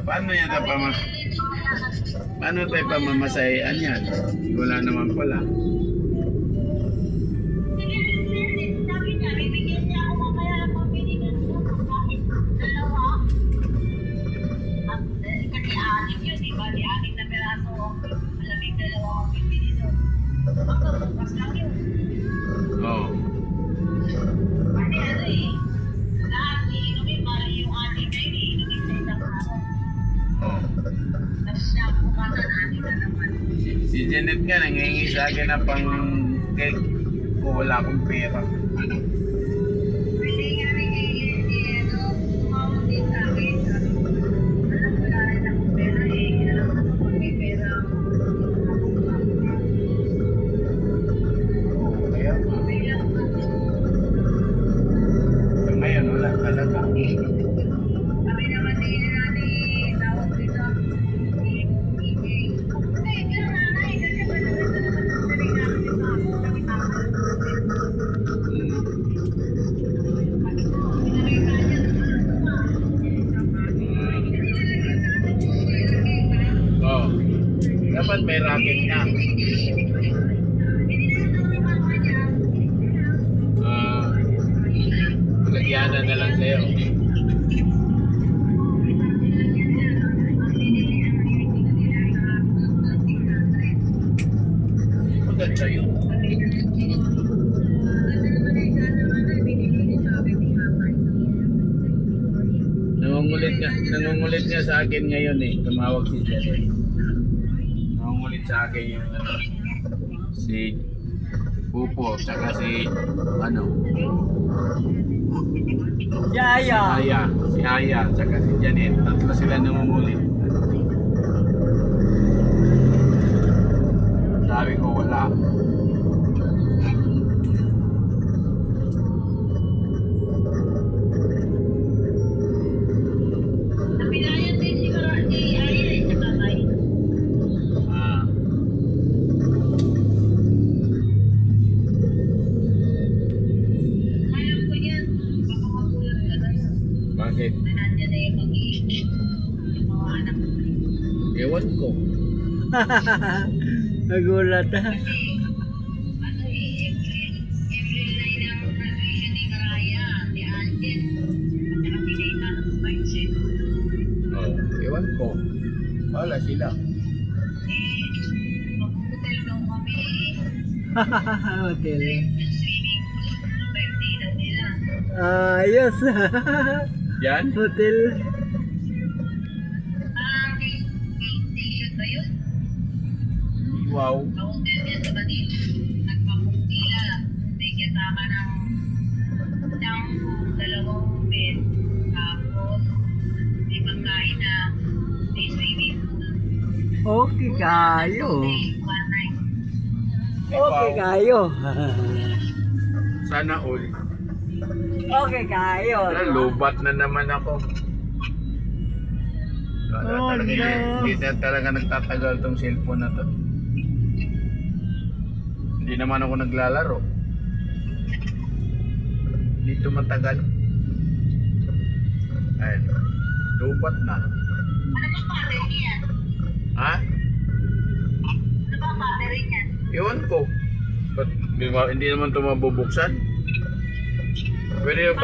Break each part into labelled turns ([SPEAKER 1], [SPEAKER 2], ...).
[SPEAKER 1] Paano yan paano tayo pamamasayan yan? Wala naman pala. Oo. Si Janet nga, nangingi sa akin na pang cake ko, wala akong pera. Kaya, ngayon wala talaga. Oh, dapat may racket na. Lagyanan na lang sa'yo. Maganda yun. Nangungulit nga sa akin ngayon eh. Tumawag si Janet. Nangungulit sa akin yung si Pupo, tsaka si
[SPEAKER 2] Yaya.
[SPEAKER 1] Si Aya, tsaka si Janet. Tatlo sila nangungulit. Sabi ko wala. Bakit? Ewan ko.
[SPEAKER 2] Nagulat ha.
[SPEAKER 1] Oh, ewan ko. Wala sila.
[SPEAKER 2] Hotel. Ayos.
[SPEAKER 1] Yan?
[SPEAKER 2] Hotel.
[SPEAKER 1] Wow.
[SPEAKER 2] Okay kayo. Okay
[SPEAKER 1] Wow.
[SPEAKER 2] kayo.
[SPEAKER 1] Sana all.
[SPEAKER 2] Okay kayo.
[SPEAKER 1] Lubat na naman ako.
[SPEAKER 2] Oh,
[SPEAKER 1] Talaga,
[SPEAKER 2] no.
[SPEAKER 1] hindi na talaga nagtatagal tong cellphone na to. Hindi naman ako naglalaro. Dito matagal. Ayun. Lubat na. Ha? Ewan ko. Ba't hindi naman ito mabubuksan? Pwede yung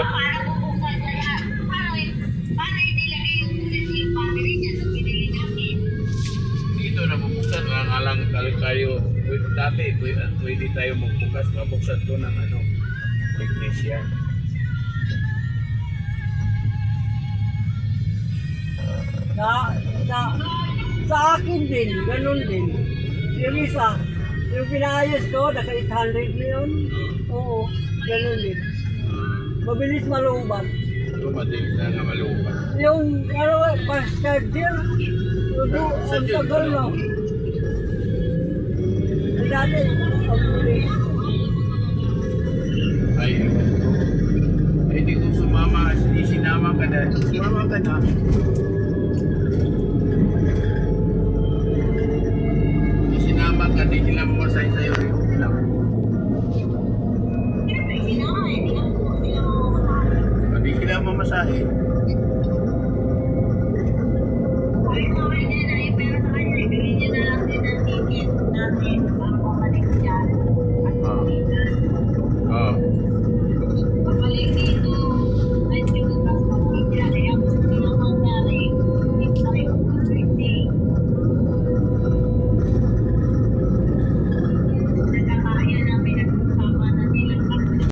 [SPEAKER 1] dito na mabuksan. Nga lang tayo. Dati, pwede tayo magbukas. Mabuksan to ng technician.
[SPEAKER 2] Sa akin din, ganun din. Yung isa, yung pinayos ko, naka 800 na yun. Oo, ganun din. Mabilis malubat.
[SPEAKER 1] Ito, madalis na nga malupat.
[SPEAKER 2] Yung, fast charger, ang tagal na. Dati, ang bilis.
[SPEAKER 1] Ay, di kung sumama, sinama ka na. Sumama ka na. Sinama ka, di sila mamasay sa'yo. Hindi sila mamasahe.